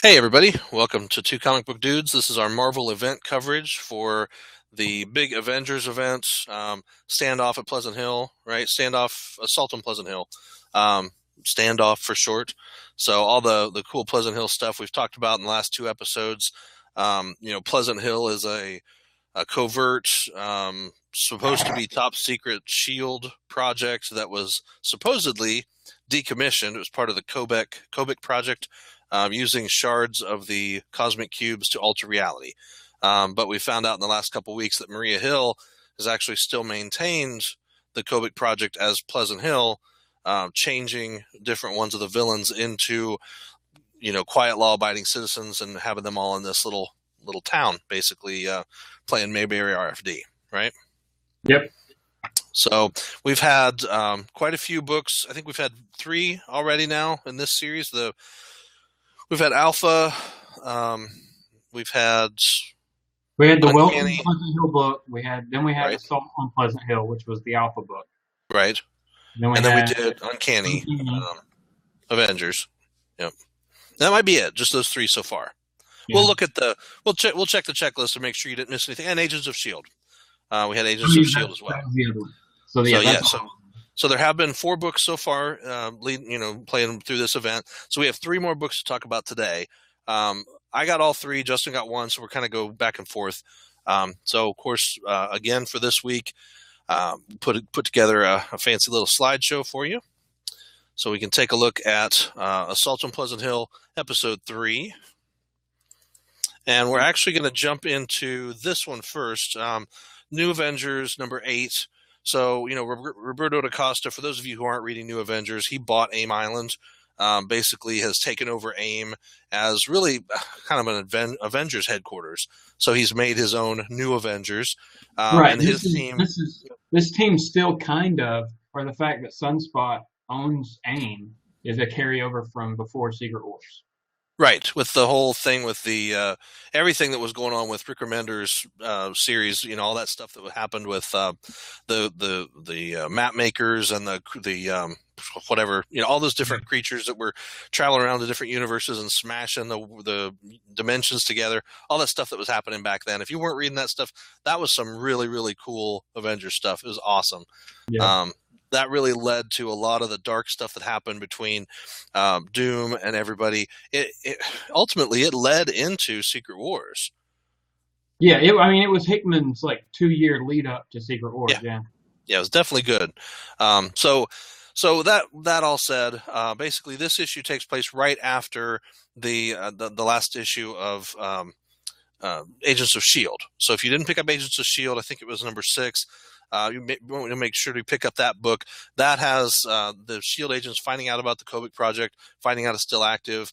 Hey everybody, welcome to Two Comic Book Dudes. This is our Marvel event coverage for the big Avengers event, Standoff at Pleasant Hill, right? Standoff, Assault on Pleasant Hill, um, Standoff for short. So all the cool Pleasant Hill stuff we've talked about in the last two episodes. Pleasant Hill is a covert, supposed to be top secret S.H.I.E.L.D. project that was supposedly decommissioned. It was part of the Kobik project, using shards of the cosmic cubes to alter reality. But we found out in the last couple of weeks that Maria Hill has actually still maintained the Kobik project as Pleasant Hill, changing different ones of the villains into, quiet law-abiding citizens and having them all in this little town, basically playing Mayberry RFD, right? Yep. So we've had quite a few books. I think we've had 3 already now in this series. We've had Alpha. We've had the Welcome Uncanny. to Pleasant Hill book. We had Right. Assault on Pleasant Hill, which was the Alpha book. Right. Then we And then we had did Uncanny Avengers. Yep. That might be it. Just those 3 so far. Yeah. We'll check the checklist to make sure you didn't miss anything. And Agents of S.H.I.E.L.D. We had Agents of S.H.I.E.L.D. as well. That was the other one. So there have been 4 books so far, playing through this event. So we have 3 more books to talk about today. I got all 3. Justin got 1, so we're kind of go back and forth. So of course, again for this week, put together a fancy little slideshow for you, so we can take a look at Assault on Pleasant Hill, episode 3. And we're actually going to jump into this one first. New Avengers number 8. So, Roberto da Costa, for those of you who aren't reading New Avengers, he bought AIM Island, basically has taken over AIM as really kind of an Avengers headquarters. So he's made his own New Avengers. Right. And his team. This team still kind of, or the fact that Sunspot owns AIM is a carryover from before Secret Wars. Right, with the whole thing with the everything that was going on with Rick Remender's series, all that stuff that happened with the map makers and the whatever, all those different creatures that were traveling around the different universes and smashing the dimensions together, all that stuff that was happening back then. If you weren't reading that stuff, that was some really, really cool Avengers stuff. It was awesome. Yeah. That really led to a lot of the dark stuff that happened between Doom and everybody. It ultimately led into Secret Wars. Yeah, it was Hickman's 2-year lead up to Secret Wars. Yeah, it was definitely good. So that all said, basically this issue takes place right after the last issue of Agents of S.H.I.E.L.D. So if you didn't pick up Agents of S.H.I.E.L.D., I think it was number 6. You want to make sure to pick up that book. That has the S.H.I.E.L.D. agents finding out about the Kobik project, finding out it's still active,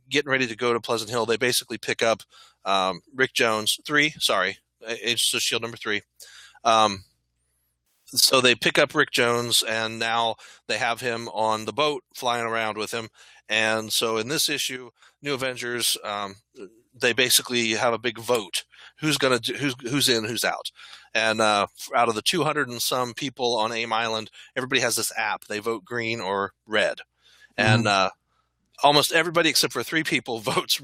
getting ready to go to Pleasant Hill. They basically pick up Rick Jones, Agents of S.H.I.E.L.D. number 3. So they pick up Rick Jones, and now they have him on the boat flying around with him. And so in this issue, New Avengers, they basically have a big vote. Who's in, who's out. And out of the 200 and some people on AIM Island, everybody has this app. They vote green or red. And almost everybody except for 3 people votes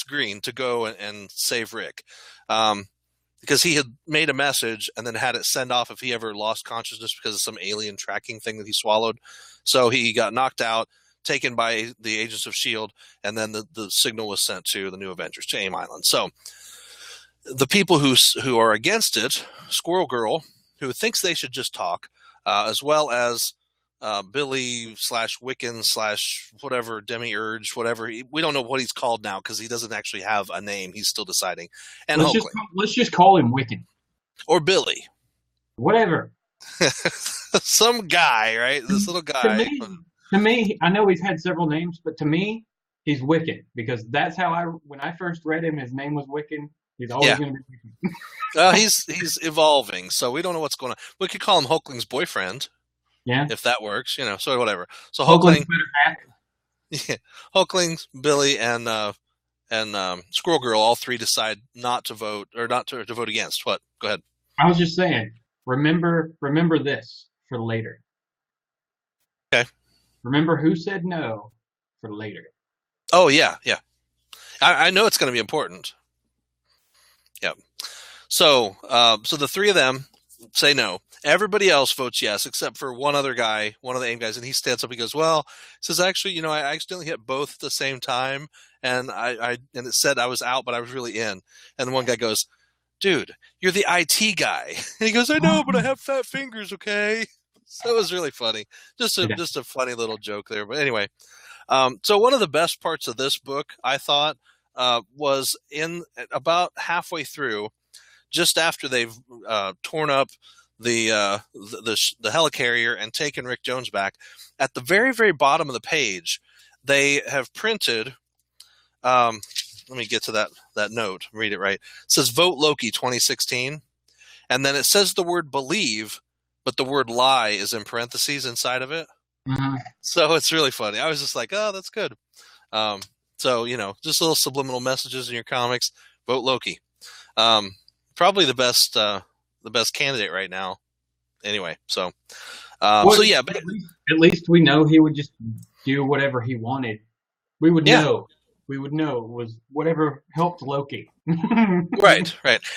green to go and save Rick. Because he had made a message and then had it send off if he ever lost consciousness because of some alien tracking thing that he swallowed. So he got knocked out, taken by the Agents of S.H.I.E.L.D., and then the signal was sent to the New Avengers, to AIM Island. So the people who are against it, Squirrel Girl, who thinks they should just talk, as well as Billy / Wiccan / whatever, Demiurge, whatever. We don't know what he's called now because he doesn't actually have a name. He's still deciding. And let's just call him Wiccan. Or Billy. Whatever. Some guy, right? This little guy. To me, I know he's had several names, but to me, he's Wiccan because that's how when I first read him, his name was Wiccan. He's always going to be Wiccan. He's evolving, so we don't know what's going on. We could call him Hulkling's boyfriend. Yeah. If that works, so whatever. So Hulkling, Billy, and Squirrel Girl, all 3 decide not to vote or not to vote against. What? Go ahead. I was just saying, remember this for later. Okay. Remember who said no for later. Oh yeah. I know it's going to be important. Yep. So, so the three of them say no. Everybody else votes yes, except for one other guy, one of the AIM guys, and he stands up. He goes, "Well," says, "actually, I accidentally hit both at the same time, and and it said I was out, but I was really in." And the one guy goes, "Dude, you're the IT guy." And he goes, "I know, but I have fat fingers, okay?" So it was really funny. Just a funny little joke there. But anyway, so one of the best parts of this book, I thought, was in about halfway through, just after they've torn up the helicarrier and taken Rick Jones back. At the very, very bottom of the page, they have printed. Let me get to that note. Read it right. It says "Vote Loki 2016," and then it says the word "believe," but the word "lie" is in parentheses inside of it. Mm-hmm. So it's really funny. I was just like, "Oh, that's good." So just little subliminal messages in your comics. Vote Loki. Probably the best candidate right now. Anyway, so so yeah, but at least we know he would just do whatever he wanted. We would know. We would know it was whatever helped Loki. right,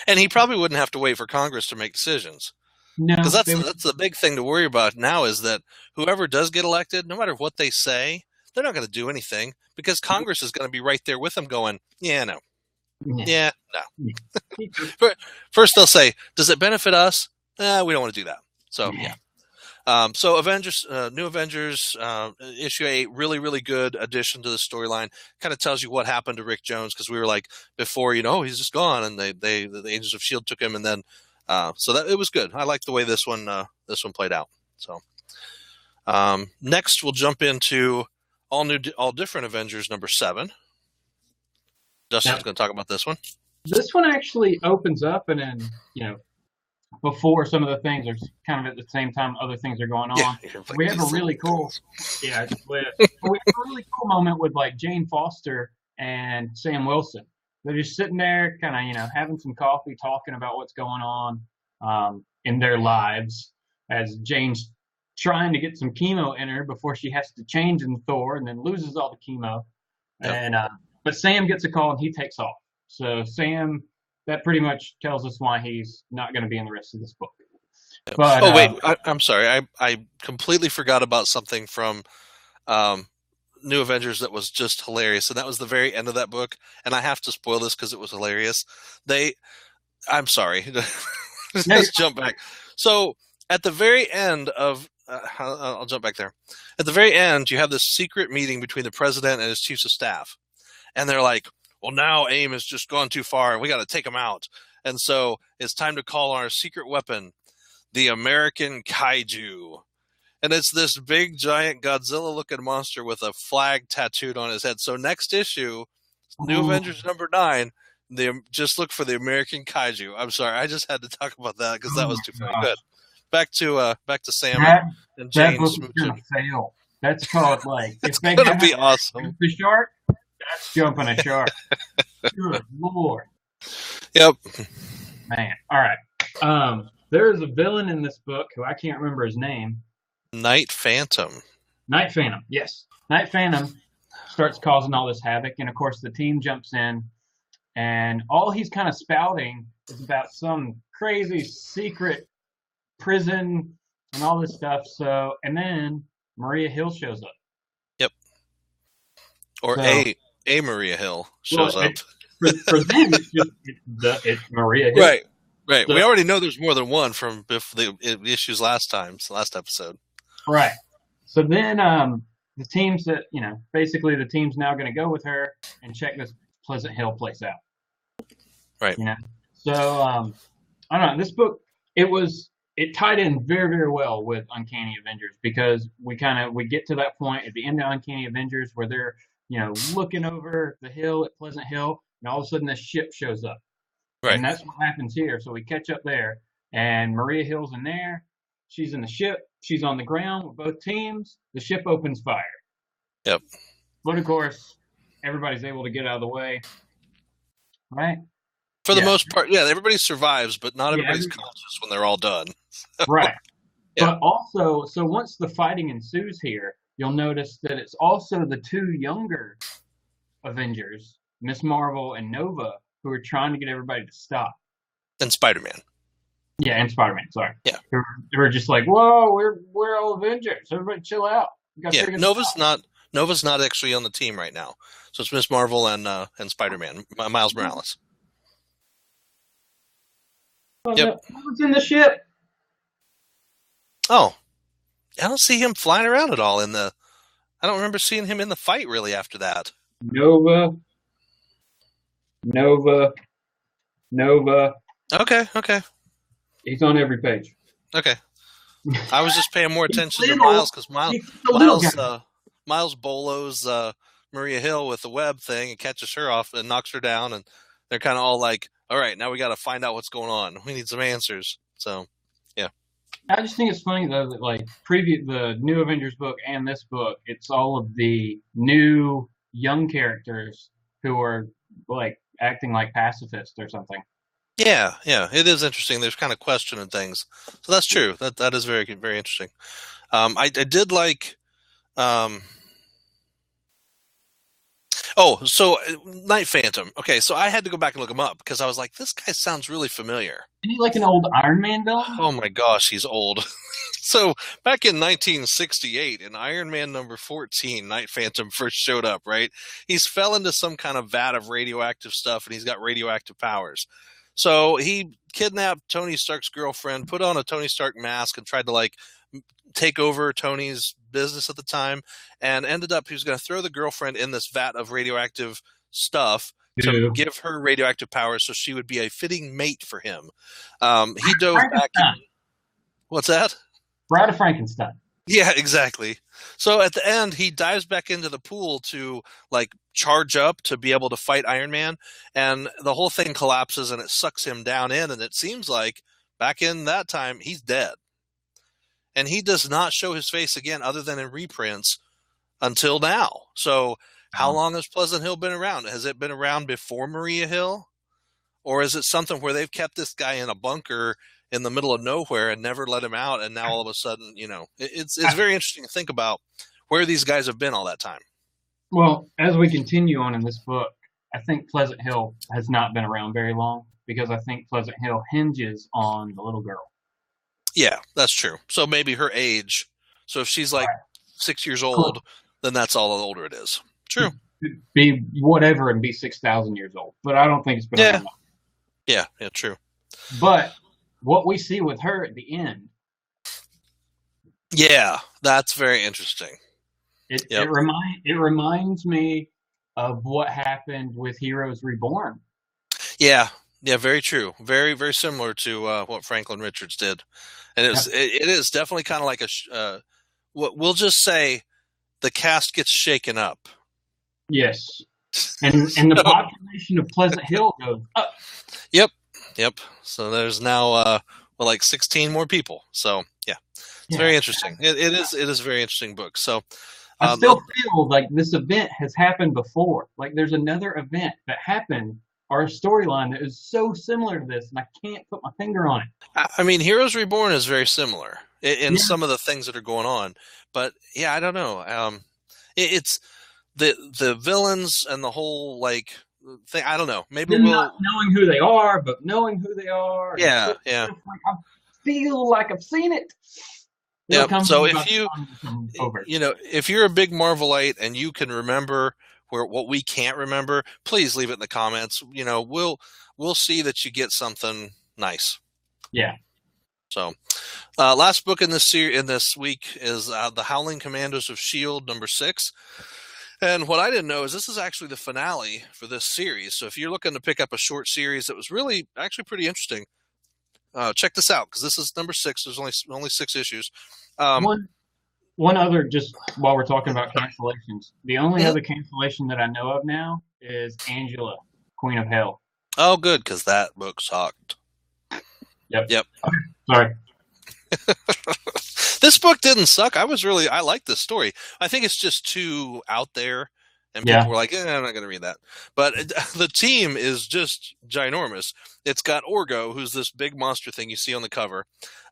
and he probably wouldn't have to wait for Congress to make decisions. No, because that's the big thing to worry about now is that whoever does get elected, no matter what they say, they're not going to do anything because Congress is going to be right there with them, going, "Yeah, no, yeah, no." First, they'll say, "Does it benefit us?" We don't want to do that. So yeah. So Avengers, New Avengers, issue 8, really, really good addition to the storyline. Kind of tells you what happened to Rick Jones because we were like before, he's just gone, and the Agents of S.H.I.E.L.D. took him, and then so that it was good. I like the way this one played out. So next we'll jump into all different Avengers number 7. Justin's going to talk about this one. This one actually opens up, and then before some of the things are kind of at the same time other things are going on. We have a really cool we have a really cool moment with like Jane Foster and Sam Wilson. They're just sitting there kind of having some coffee, talking about what's going on in their lives as Jane's trying to get some chemo in her before she has to change in Thor and then loses all the chemo. And but Sam gets a call and he takes off. So Sam, that pretty much tells us why he's not going to be in the rest of this book. But, wait, I'm sorry. I completely forgot about something from New Avengers that was just hilarious, and that was the very end of that book. And I have to spoil this because it was hilarious. I'm sorry. Let's jump back. So at the very end of, I'll jump back there. At the very end, you have this secret meeting between the president and his chiefs of staff, and they're like, "Well, now AIM has just gone too far, and we got to take them out. And so it's time to call on our secret weapon, the American Kaiju." And it's this big, giant Godzilla-looking monster with a flag tattooed on his head. So next issue, New Avengers number 9, just look for the American Kaiju. I'm sorry, I just had to talk about that because that was too funny. Good. Back to Sam and Jane. That book is gonna fail. That's called like it's gonna be awesome. The shark. That's jumping a shark. Good Lord. Yep. Man. All right. There is a villain in this book who I can't remember his name. Night Phantom. Night Phantom. Yes. Night Phantom starts causing all this havoc, and of course the team jumps in, and all he's kind of spouting is about some crazy secret prison and all this stuff. So, and then Maria Hill shows up. Yep. Or a Maria Hill shows up. For them, it's Maria Hill. Right. So, we already know there's more than one from the issues last episode. Right. So then the teams that, basically the team's now going to go with her and check this Pleasant Hill place out. Right. So, I don't know. This book, it tied in very, very well with Uncanny Avengers because we get to that point at the end of Uncanny Avengers where they're, looking over the hill at Pleasant Hill, and all of a sudden this ship shows up. Right. And that's what happens here. So we catch up there, and Maria Hill's in there. She's in the ship. She's on the ground with both teams. The ship opens fire. Yep. But of course, everybody's able to get out of the way. Right? For the most part, everybody survives, but not everybody's conscious when they're all done. Right. But also, so once the fighting ensues here, you'll notice that it's also the 2 younger Avengers Miss Marvel, and Nova, who are trying to get everybody to stop. And Spider-Man. Yeah, and Spider-Man. Sorry. Yeah. They were just like, "Whoa, we're all Avengers. Everybody, chill out. Yeah, Nova's not actually on the team right now. So it's Miss Marvel and Spider-Man, Miles Morales. Yep. What's in the ship? Oh, I don't see him flying around at all I don't remember seeing him in the fight really after that. Nova. Okay. He's on every page. Okay. I was just paying more attention to Miles because Miles bolos Maria Hill with the web thing and catches her off and knocks her down, and they're kind of all like, all right, now we got to find out what's going on. We need some answers. So, yeah. I just think it's funny though that like the New Avengers book and this book, it's all of the new young characters who are like acting like pacifists or something. Yeah, it is interesting. There's kind of questioning things, so that's true. That is very, very interesting. I did like. So Night Phantom. Okay, so I had to go back and look him up because I was like, this guy sounds really familiar. Isn't he like an old Iron Man villain? Oh my gosh, he's old. So back in 1968, in Iron Man number 14, Night Phantom first showed up. Right, he's fell into some kind of vat of radioactive stuff, and he's got radioactive powers. So he kidnapped Tony Stark's girlfriend, put on a Tony Stark mask, and tried to like take over Tony's business at the time, and ended up he was going to throw the girlfriend in this vat of radioactive stuff to give her radioactive powers so she would be a fitting mate for him. He dove back. What's that? Bride of Frankenstein. Yeah, exactly. So at the end, he dives back into the pool to like charge up to be able to fight Iron Man, and the whole thing collapses and it sucks him down in, and it seems like back in that time he's dead. And he does not show his face again other than in reprints until now. So how long has Pleasant Hill been around? Has it been around before Maria Hill? Or is it something where they've kept this guy in a bunker in the middle of nowhere and never let him out, and now all of a sudden, it's very interesting to think about where these guys have been all that time. Well, as we continue on in this book, I think Pleasant Hill has not been around very long because I think Pleasant Hill hinges on the little girl. Yeah, that's true. So maybe her age. So if she's like 6 years old, then that's all the older it is. True. Be whatever and be 6,000 years old. But I don't think it's been around long. Yeah, true. But what we see with her at the end. Yeah, that's very interesting. It reminds me of what happened with Heroes Reborn. Yeah, very true. Very, very similar to what Franklin Richards did. And it is definitely kind of like what we'll just say the cast gets shaken up. Yes. And the population of Pleasant Hill goes up. Yep. So there's now like 16 more people. So it's very interesting. It is a very interesting book. So I still feel like this event has happened before. Like there's another event that happened or a storyline that is so similar to this, and I can't put my finger on it. I mean, Heroes Reborn is very similar in some of the things that are going on, but I don't know. It's the villains and the whole like thing. I don't know. Maybe not knowing who they are, but knowing who they are. Yeah. I feel like I've seen it. Yeah. So if if you're a big Marvelite and you can remember what we can't remember, please leave it in the comments. We'll see that you get something nice. Yeah. So, last book in this week is the Howling Commandos of S.H.I.E.L.D. number 6. And what I didn't know is this is actually the finale for this series. So if you're looking to pick up a short series that was really actually pretty interesting, check this out because this is number 6. There's only 6 issues. One other, just while we're talking about cancellations, the only other cancellation that I know of now is Angela, Queen of Hell. Oh, good, because that book sucked. Yep. Okay, sorry. This book didn't suck. I like this story. I think it's just too out there, and people were like, I'm not going to read that. But the team is just ginormous. It's got Orgo, who's this big monster thing you see on the cover.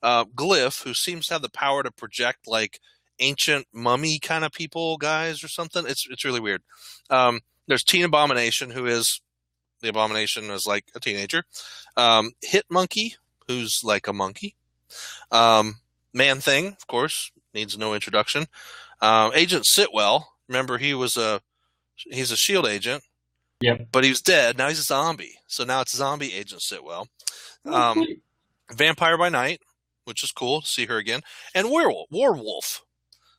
Glyph, who seems to have the power to project like ancient mummy kind of people guys or something. It's really weird. There's Teen Abomination, who is the Abomination as like a teenager. Hit Monkey, who's like a monkey. Man Thing, of course, needs no introduction. Agent Sitwell, remember he's a S.H.I.E.L.D. agent. Yep. But he was dead. Now he's a zombie. So now it's zombie Agent Sitwell. Vampire by Night, which is cool to see her again. And Werewolf.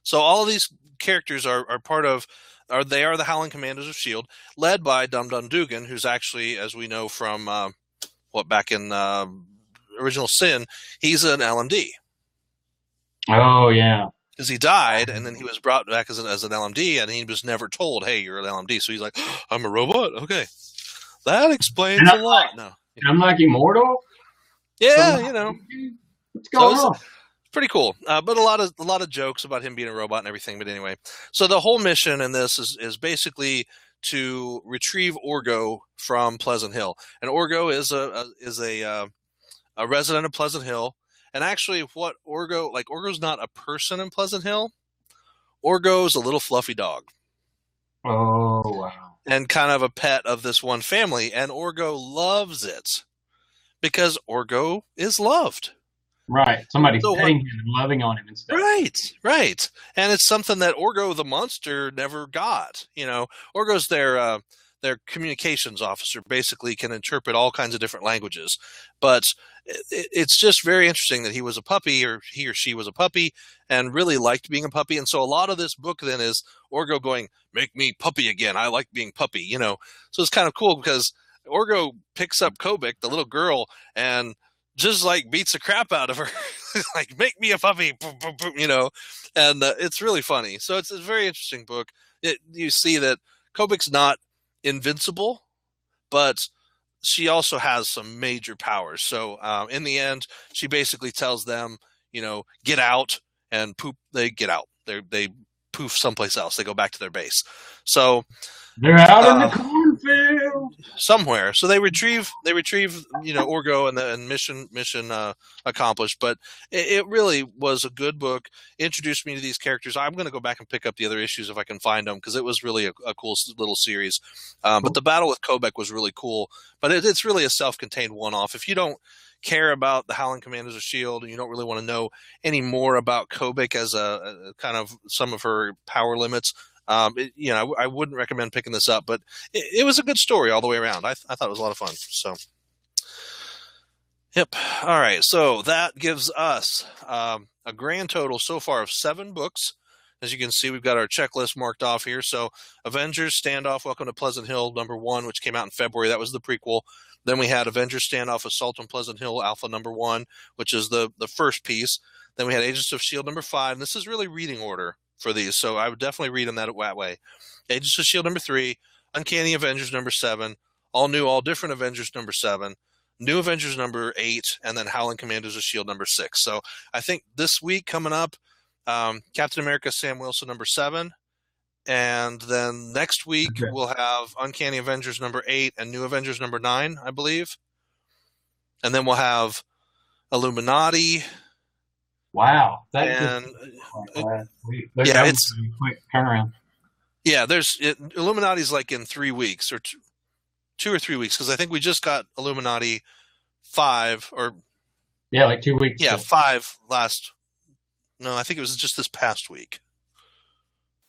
So all of these characters are part of, they are the Howling Commandos of S.H.I.E.L.D., led by Dum Dum Dugan, who's actually, as we know from back in Original Sin, he's an LMD. Oh, yeah. Because he died, and then he was brought back as an LMD, and he was never told, hey, you're an LMD. So he's like, oh, I'm a robot? Okay. That explains a lot. No. I'm like immortal? Yeah, What's going on? It's pretty cool. But a lot of jokes about him being a robot and everything. But anyway, so the whole mission in this is basically to retrieve Orgo from Pleasant Hill. And Orgo is a resident of Pleasant Hill. And actually, what Orgo's not a person in Pleasant Hill. Orgo's a little fluffy dog. Oh, wow. And kind of a pet of this one family. And Orgo loves it because Orgo is loved. Right. Somebody's petting him and loving on him and stuff. Right. And it's something that Orgo the monster never got. Orgo's their communications officer, basically can interpret all kinds of different languages. But it's just very interesting that he was a puppy, or he or she was a puppy, and really liked being a puppy. And so a lot of this book then is Orgo going, make me puppy again. I like being puppy, So it's kind of cool because Orgo picks up Kobik, the little girl, and just like beats the crap out of her. Like, make me a puppy, and it's really funny. So it's a very interesting book. You see that Kobik's not invincible, but she also has some major powers. So in the end, she basically tells them, get out, and poop. They get out. They poof someplace else. They go back to their base. So they're out in the cornfield somewhere. So they retrieve Orgo, and mission accomplished. But it really was a good book. Introduced me to these characters. I'm going to go back and pick up the other issues if I can find them, because it was really a cool little series. But the battle with Kobik was really cool. But it's really a self-contained one-off. If you don't care about the Howling Commandos of S.H.I.E.L.D. and you don't really want to know any more about Kobik as a kind of some of her power limits, I wouldn't recommend picking this up, but it was a good story all the way around. I thought it was a lot of fun. So, yep. All right. So that gives us a grand total so far of 7 books. As you can see, we've got our checklist marked off here. So Avengers, Standoff, Welcome to Pleasant Hill, #1, which came out in February. That was the prequel. Then we had Avengers, Standoff, Assault on Pleasant Hill, Alpha #1, which is the first piece. Then we had Agents of S.H.I.E.L.D. #5. And this is really reading order for these, so I would definitely read them that way. Agents of S.H.I.E.L.D. #3, Uncanny Avengers #7, All New, All Different Avengers #7, New Avengers #8, and then Howling Commandos of S.H.I.E.L.D. #6. So I think this week coming up, Captain America Sam Wilson #7, and then next week we'll have Uncanny Avengers #8 and New Avengers #9, I believe. And then we'll have Illuminati. Wow. It's a quick turnaround. Yeah, Illuminati's like in 3 weeks, or 2 or 3 weeks, because I think we just got Illuminati 5, or like 2 weeks. Yeah, 5 last. No, I think it was just this past week.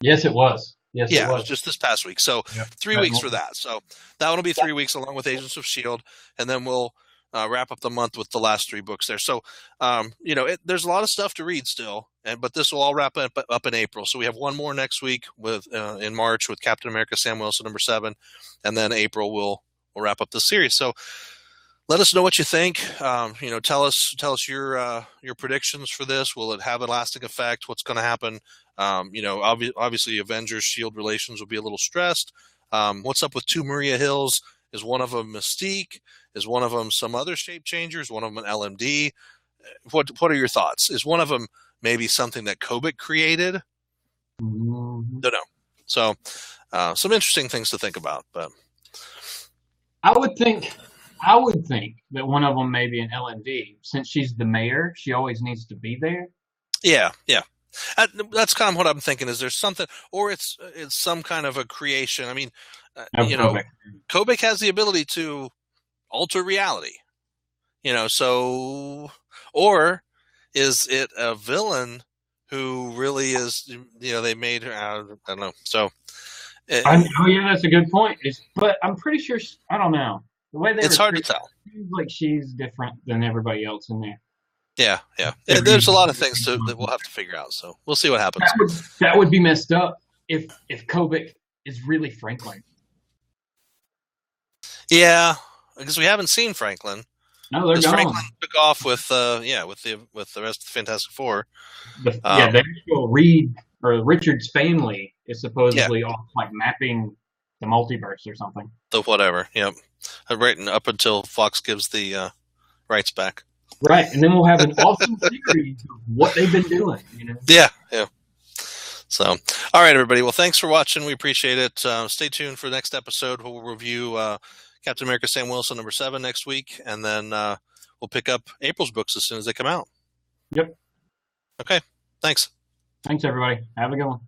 Yes, it was. It was just this past week. So 3 weeks for that. So that will be 3 weeks along with Agents of S.H.I.E.L.D., and then we'll wrap up the month with the last 3 books there. So, there's a lot of stuff to read still, but this will all wrap up in April. So we have one more next week in March with Captain America Sam Wilson #7, and then April we'll wrap up the series. So let us know what you think. Tell us your predictions for this. Will it have a lasting effect? What's going to happen? Obviously Avengers S.H.I.E.L.D. relations will be a little stressed. What's up with 2 Maria Hills? Is one of them Mystique? Is one of them some other shape changer? Is one of them an LMD? What are your thoughts? Is one of them maybe something that Kobik created? Don't know. So some interesting things to think about. But I would think that one of them may be an LMD. Since she's the mayor, she always needs to be there. Yeah. That's kind of what I'm thinking. Is there something, or it's some kind of a creation? I mean, Of Kobach. Kobach has the ability to alter reality. So, or is it a villain who really is? They made her. I don't know. So, Oh yeah, that's a good point. But I'm pretty sure I don't know the way they it's hard to recruit. tell. It seems like she's different than everybody else in there. Yeah. There's a lot of things that we'll have to figure out. So we'll see what happens. That would be messed up if Kobach is really Franklin. Yeah, because we haven't seen Franklin. No, they're gone. Franklin took off with the rest of the Fantastic Four. The actual Reed or Richards family is supposedly off like mapping the multiverse or something. The whatever, yep. Right up until Fox gives the rights back. Right, and then we'll have an awesome series of what they've been doing. Yeah. So, all right, everybody. Well, thanks for watching. We appreciate it. Stay tuned for the next episode. We'll review Captain America: Sam Wilson #7 next week, and then we'll pick up April's books as soon as they come out. Yep. Okay. Thanks. Thanks, everybody. Have a good one.